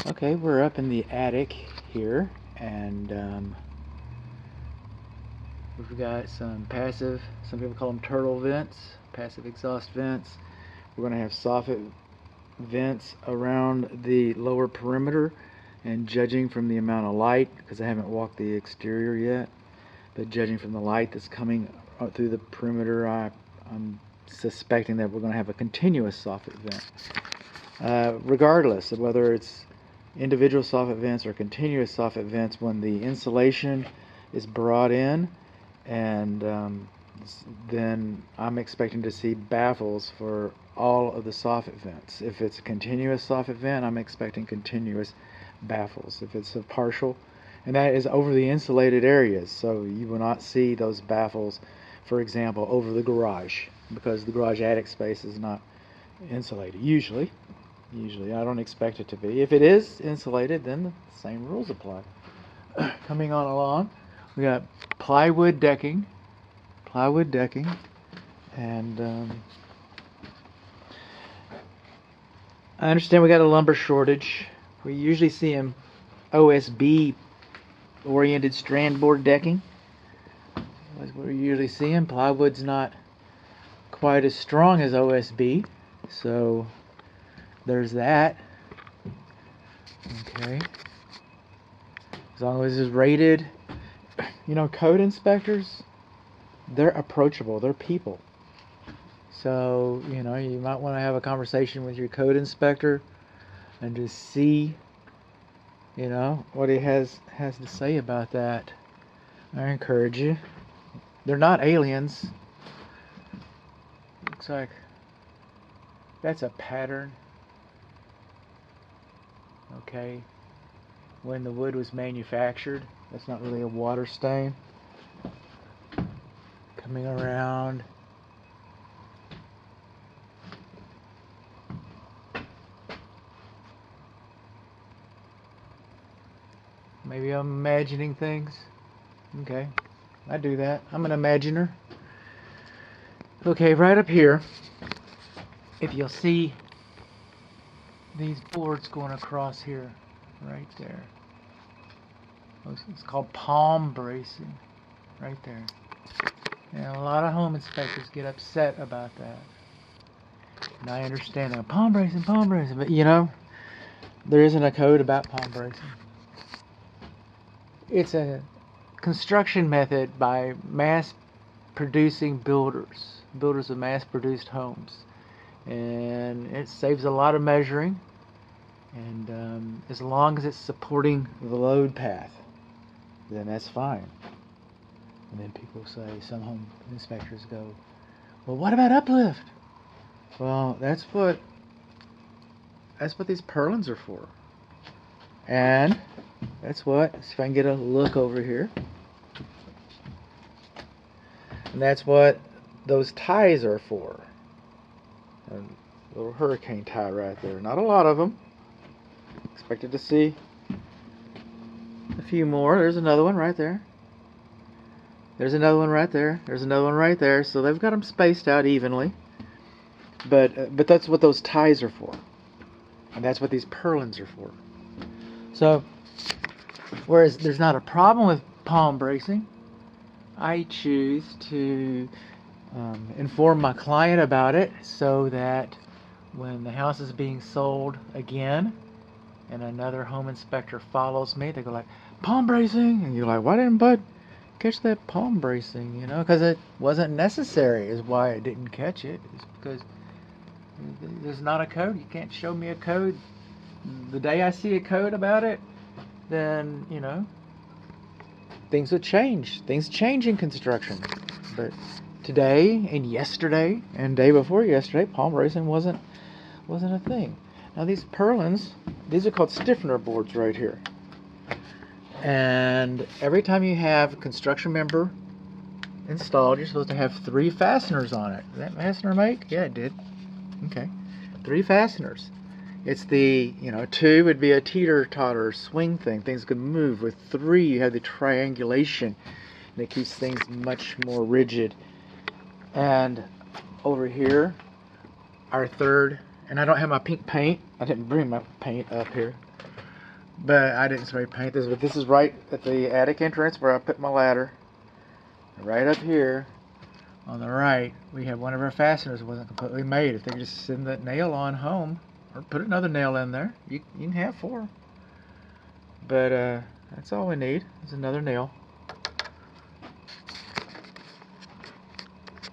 Okay, we're up in the attic here, and we've got some passive, some people call them turtle vents, passive exhaust vents. We're going to have soffit vents around the lower perimeter, and judging from the amount of light, because I haven't walked the exterior yet, but judging from the light that's coming through the perimeter, I'm suspecting that we're going to have a continuous soffit vent. Regardless of whether it's individual soffit vents or continuous soffit vents, when the insulation is brought in, and then I'm expecting to see baffles for all of the soffit vents. If it's a continuous soffit vent, I'm expecting continuous baffles. If it's a partial, and that is over the insulated areas, so you will not see those baffles, for example, over the garage, because the garage attic space is not insulated usually. I don't expect it to be. If it is insulated, then the same rules apply. Coming on along, we got plywood decking, and I understand we got a lumber shortage. We usually see them OSB oriented strand board decking. That's what we usually see them. Plywood's not quite as strong as OSB, so there's that. Okay. As long as it's rated, code inspectors, they're approachable. They're people. So, you might want to have a conversation with your code inspector and just see, what he has to say about that. I encourage you. They're not aliens. Looks like that's a pattern. Okay. When the wood was manufactured, that's not really a water stain. Coming around. Maybe I'm imagining things. Okay, I do that. I'm an imaginer. Okay, right up here, if you'll see these boards going across here, right there. It's called palm bracing, right there. And a lot of home inspectors get upset about that. And I understand that. Palm bracing, but there isn't a code about palm bracing. It's a construction method by mass producing builders of mass produced homes. And it saves a lot of measuring, and as long as it's supporting the load path, then that's fine. And then people say, some home inspectors go, well, what about uplift? Well, that's what these purlins are for. And that's what, if I can get a look over here, and that's what those ties are for. And a little hurricane tie right there. Not a lot of them. Expected to see a few more. There's another one right there. There's another one right there. There's another one right there. So they've got them spaced out evenly. But that's what those ties are for. And that's what these purlins are for. So, whereas there's not a problem with palm bracing, I choose to inform my client about it so that when the house is being sold again and another home inspector follows me, they go like, palm bracing? And you're like, why didn't Bud catch that palm bracing? Because it wasn't necessary is why I didn't catch it. It's because there's not a code. You can't show me a code. The day I see a code about it, then, things would change. Things change in construction. But today and yesterday and day before yesterday, palm bracing wasn't a thing. Now these purlins, these are called stiffener boards right here. And every time you have a construction member installed, you're supposed to have 3 fasteners on it. Did that fastener make? Yeah, it did. Okay. 3 fasteners. It's the, 2 would be a teeter-totter swing thing. Things could move. With 3, you have the triangulation, and it keeps things much more rigid. And over here, our third, and I don't have my pink paint. I didn't bring my paint up here. But I didn't spray paint this. But this is right at the attic entrance where I put my ladder. Right up here on the right, we have one of our fasteners that wasn't completely made. If they could just send that nail on home, or put another nail in there, you can have 4. But that's all we need is another nail.